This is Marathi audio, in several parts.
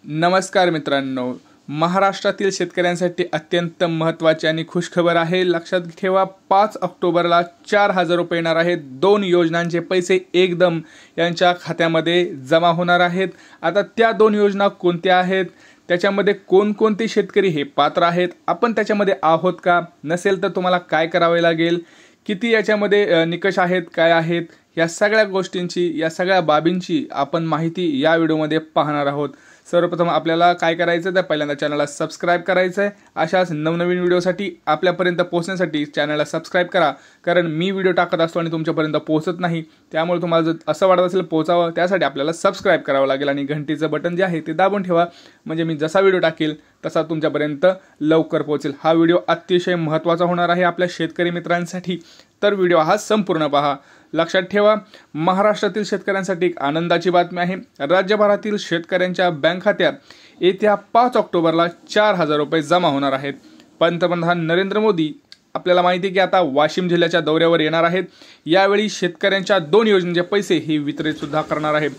नमस्कार मित्रांनो, महाराष्ट्रातील शेतकऱ्यांसाठी अत्यंत महत्त्वाची आणि खुशखबर आहे। लक्षात ठेवा, 5 ऑक्टोबरला 4,000 रुपये येणार आहेत। 2 योजनांचे पैसे एकदम यांच्या खात्यामध्ये जमा होणार आहेत। आता त्या 2 योजना कोणत्या आहेत, त्याच्यामध्ये कोणकोणते शेतकरी हे पात्र आहेत, आपण त्याच्यामध्ये आहोत का, नसेल तर तुम्हाला काय करावे लागेल, किती याच्यामध्ये निकष आहेत, काय आहेत, या सगळ्या गोष्टींची, या सगळ्या बाबींची आपण माहिती या व्हिडिओमध्ये पाहणार आहोत। सर्वप्रथम आपल्याला काय करायचं, तर पहिल्यांदा चॅनलला सबस्क्राइब करायचं आहे। अशाच नवनवीन व्हिडिओसाठी आपल्यापर्यंत पोहोचण्यासाठी चॅनलला सबस्क्राइब करा, कारण मी व्हिडिओ टाकत असतो आणि तुमच्यापर्यंत पोहोचत नाही, त्यामुळे तुम्हाला जर असं वाटत असेल पोहोचावं, त्यासाठी आपल्याला सबस्क्राइब करावं लागेल आणि घंटीचं बटन जे आहे ते दाबून ठेवा, म्हणजे मी जसा व्हिडिओ टाकेल तसा तुमच्यापर्यंत लवकर पोहोचेल। हा व्हिडिओ अतिशय महत्त्वाचा होणार आहे आपल्या शेतकरी मित्रांसाठी, तर व्हिडिओ हा संपूर्ण पहा। लक्षात ठेवा, महाराष्ट्रातील शेतकऱ्यांसाठी एक आनंदाची बातमी आहे। राज्यभरातील शेतकऱ्यांच्या बँक खात्यात येत्या 5 ऑक्टोबरला 4,000 रुपये जमा होणार आहेत। पंतप्रधान नरेंद्र मोदी आपल्याला माहिती आहे की आता वाशिम जिल्ह्याच्या दौऱ्यावर येणार आहेत। यावेळी शेतकऱ्यांच्या 2 योजनेचे पैसे हे वितरित सुद्धा करणार आहे।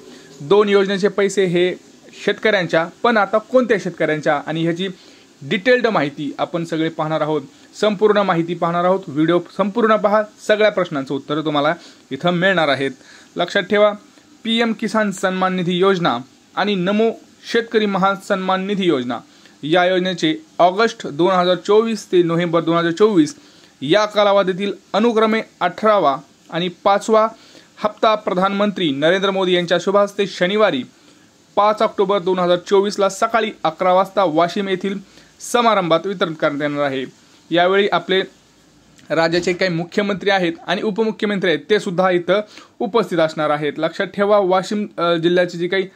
2 योजनेचे पैसे हे शेतकऱ्यांच्या, पण आता कोणत्या शेतकऱ्यांच्या आणि ह्याची डिटेल्ड माहिती आपण सगळे पाहणार आहोत। संपूर्ण माहिती पाहणार आहोत। व्हिडिओ संपूर्ण पहा, सगळ्या प्रश्नांचं उत्तर तुम्हाला इथं मिळणार आहेत। लक्षात ठेवा, पीएम किसान सन्मान निधी योजना आणि नमो शेतकरी महासन्मान निधी योजना या योजनेचे ऑगस्ट 2024 ते नोव्हेंबर 2024 या कालावधीतील अनुक्रमे 18वा आणि 5वा हप्ता प्रधानमंत्री नरेंद्र मोदी यांच्या शुभ हस्ते शनिवारी 5 ऑक्टोबर 2024 ला सकाळी 11 वाजता वाशिम येथील समारंभात वितरण करण्यात येणार आहे। यावेळी आपले राज्याचे काही मुख्यमंत्री आहेत आणि उपमुख्यमंत्री आहेत ते सुद्धा इथं उपस्थित असणार आहेत। लक्षात ठेवा, वाशिम जिल्ह्याचे जे काही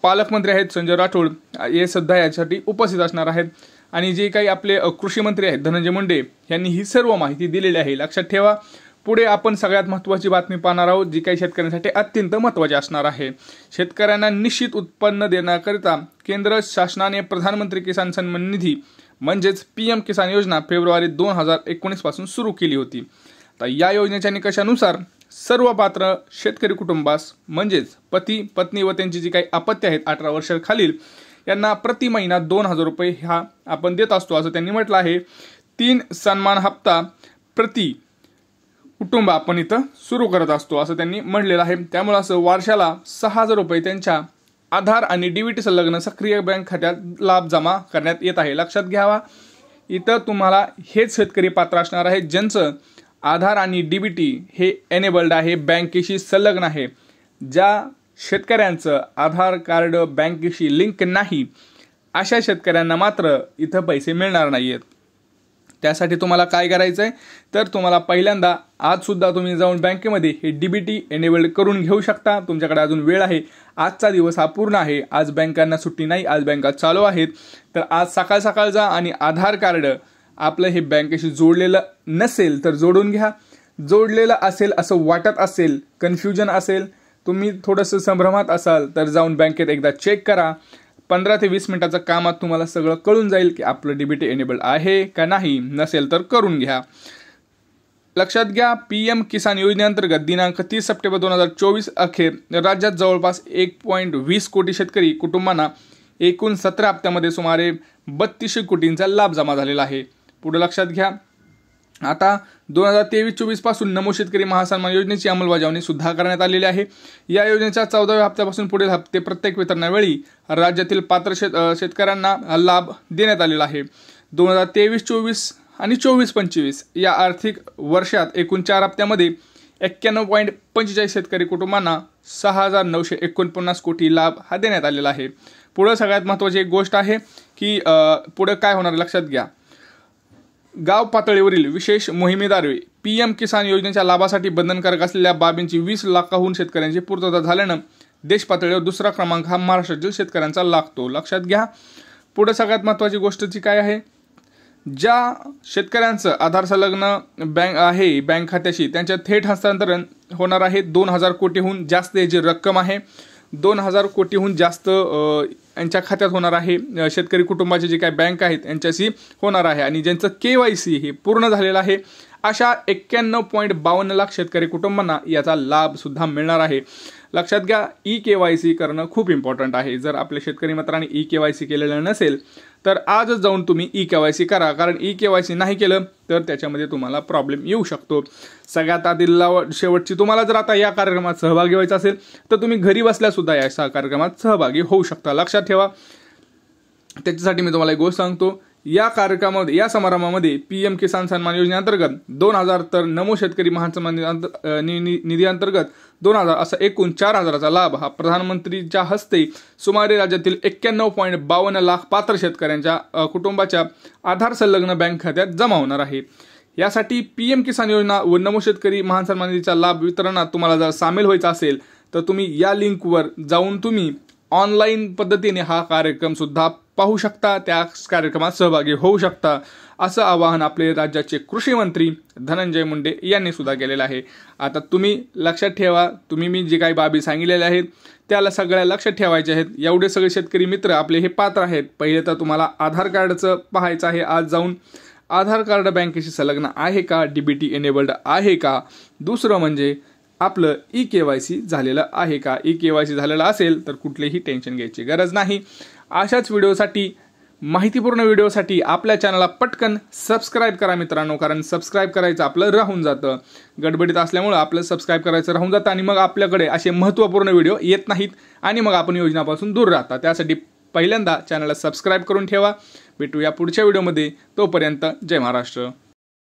पालकमंत्री आहेत संजय राठोड हे सुद्धा यासाठी उपस्थित असणार आहेत आणि जे काही आपले कृषी मंत्री आहेत धनंजय मुंडे यांनी ही सर्व माहिती दिलेली आहे। लक्षात ठेवा, पुढे आपण सगळ्यात महत्त्वाची बातमी पाहणार आहोत, जी काही शेतकऱ्यांसाठी अत्यंत महत्त्वाची असणार आहे। शेतकऱ्यांना निश्चित उत्पन्न देण्याकरिता केंद्र शासनाने प्रधानमंत्री किसान सन्मान निधी म्हणजेच पीएम किसान योजना फेब्रुवारी 2019 पासून सुरू केली होती। तर या योजनेच्या निकषानुसार सर्व पात्र शेतकरी कुटुंबास म्हणजेच पती पत्नी व त्यांची जी काही अपत्य आहेत 18 वर्षाखालील यांना प्रति महिना 2,000 रुपये हा आपण देत असतो, असं त्यांनी म्हटलं आहे। 3 सन्मान हप्ता प्रति कुटुंब आपण इथं सुरू करत असतो, असं त्यांनी म्हटलेलं आहे। त्यामुळे असं वर्षाला 6,000 रुपये त्यांच्या आधार आणि डीबीटी संलग्न सक्रिय बँक खात्यात लाभ जमा करण्यात येत आहे। लक्षात घ्यावा, इथं तुम्हाला हेच शेतकरी पात्र असणार आहे ज्यांचं आधार आणि डीबीटी हे एनेबल्ड आहे, बँकेशी संलग्न आहे। ज्या शेतकऱ्यांचं आधार कार्ड बँकेशी लिंक नाही अशा शेतकऱ्यांना मात्र इथं पैसे मिळणार नाहीयेत। त्यासाठी तुम्हाला काय करायचं आहे, तर तुम्हाला पहिल्यांदा आज सुद्धा तुम्ही जाऊन बँकेमध्ये हे डीबीटी एनेबल्ड करून घेऊ शकता। तुमच्याकडे अजून वेळ आहे, आजचा दिवस हा पूर्ण आहे, आज बँकांना सुट्टी नाही, आज बँका चालू आहेत। तर आज सकाळ सकाळ जा आणि आधार कार्ड आपलं हे बँकेशी जोडलेलं नसेल तर जोडून घ्या। जोडलेलं असेल असं वाटत असेल, कन्फ्युजन असेल, तुम्ही थोडंसं संभ्रमात असाल तर जाऊन बँकेत एकदा चेक करा। 15 ते 20 मिनिटाच्या कामात तुम्हाला सगळं कळून जाईल की आपलं डीबीटी एनेबल्ड आहे का नाही, नसेल तर करून घ्या। लक्षात घ्या, पीएम किसान योजनेअंतर्गत दिनांक 30 सप्टेंबर 2024 अखेर राज्यात जवळपास 1.20 कोटी शेतकरी कुटुंबांना एकूण 17 हप्त्यामध्ये सुमारे 3200 कोटींचा लाभ जमा झालेला आहे। पुढे लक्षात घ्या, आता 2023-24 पासून नमो शेतकरी महासन्मान योजनेची अंमलबजावणी सुद्धा करण्यात आलेली आहे। या योजनेच्या 14व्या हप्त्यापासून पुढील हप्ते प्रत्येक वितरणावेळी राज्यातील पात्र शेतकऱ्यांना लाभ देण्यात आलेला आहे। 2023-24 आणि 24-25 या आर्थिक वर्षात एकूण 4 हप्त्यामध्ये 91.45 शेतकरी कुटुंबांना 6,949 कोटी लाभ हा देण्यात आलेला आहे। पुढे सगळ्यात महत्त्वाची एक गोष्ट आहे की पुढे काय होणार लक्षात घ्या, गाव पातळीवरील विशेष मोहिमेद्वारे पीएम किसान योजनेच्या लाभासाठी बंधनकारक असलेल्या बाबींची 20 लाखाहून शेतकऱ्यांची पूर्तता झाल्यानं देश पातळीवर दुसरा क्रमांक हा महाराष्ट्रातील शेतकऱ्यांचा लागतो। लक्षात घ्या, पुढे सगळ्यात महत्त्वाची गोष्टची काय आहे, ज्या शेतकऱ्यांचं आधार संलग्न बँक आहे बँक खात्याशी त्यांच्या थेट हस्तांतरण होणार आहे। 2,000 कोटीहून जास्त याची रक्कम आहे, 2,000 कोटीहून जास्त यांच्या खात्यात होणार आहे। शेतकरी कुटुंबाचे जे काही बँक आहेत यांच्याशी होणार आहे आणि ज्यांचं KYC हे पूर्ण झालेलं आहे अशा 91.52 लाख शेतकरी कुटुंबांना याचा लाभ सुद्धा मिळणार आहे। लक्षात घ्या, ई-KYC करणं खूप इम्पॉर्टंट आहे. जर आपल्या शेतकरी मित्रांनी ई-KYC केलेलं नसेल तर आजच जाऊन तुम्ही ई-KYC करा, कारण ई-KYC नाही केलं तर त्याच्यामध्ये तुम्हाला प्रॉब्लेम येऊ शकतो. सगळ्यात आधी शेवटची, तुम्हाला जर आता या कार्यक्रमात सहभागी व्हायचं असेल तर तुम्ही घरी बसल्यासुद्धा या कार्यक्रमात सहभागी होऊ शकता. लक्षात ठेवा. त्याच्यासाठी मी तुम्हाला एक गोष्ट सांगतो, या कार्यक्रमामध्ये, या समारंभामध्ये PM किसान सन्मान योजनेअंतर्गत 2000 तर नमो शेतकरी महान सन्मान निधी अंतर्गत 2000 असा एकूण 4000चा लाभ हा प्रधानमंत्रीच्या हस्ते सुमारे राज्यातील 91.52 लाख पात्र शेतकऱ्यांच्या कुटुंबाच्या आधार संलग्न बँक खात्यात जमा होणार आहे. यासाठी PM किसान योजना व नमो शेतकरी महान सन्मान निधीचा लाभ वितरणात तुम्हाला जर सामील व्हायचं असेल तर तुम्ही या लिंकवर जाऊन तुम्ही ऑनलाईन पद्धतीने हा कार्यक्रम सुद्धा पाहू शकता, त्या कार्यक्रमात सहभागी होऊ शकता, असं आवाहन आपले राज्याचे कृषी मंत्री धनंजय मुंडे यांनी सुद्धा केलेलं आहे. आता तुम्ही लक्षात ठेवा, तुम्ही मी जे काही बाबी सांगितलेल्या आहेत त्याला सगळ्या लक्षात ठेवायचे आहेत. एवढे सगळे शेतकरी मित्र आपले हे पात्र आहेत. पहिले तर तुम्हाला आधार कार्डचं पाहायचं आहे. आज जाऊन आधार कार्ड बँकेशी संलग्न आहे का, DBT एनेबल्ड आहे का. दुसरं म्हणजे आपलं ई-KYC झालेलं आहे का. ई-KYC झालेलं असेल तर कुठलेही टेन्शन घ्यायची गरज नाही. अशाच व्हिडिओसाठी, माहितीपूर्ण व्हिडिओसाठी आपल्या चॅनलला पटकन सबस्क्राईब करा मित्रांनो, कारण सबस्क्राईब करायचं आपलं राहून जातं. गडबडीत असल्यामुळं आपलं सबस्क्राईब करायचं राहून जातं आणि मग आपल्याकडे असे महत्त्वपूर्ण व्हिडिओ येत नाहीत आणि मग आपण योजनापासून दूर राहता. त्यासाठी पहिल्यांदा चॅनलला सबस्क्राईब करून ठेवा. भेटूया पुढच्या व्हिडिओमध्ये. तोपर्यंत जय महाराष्ट्र.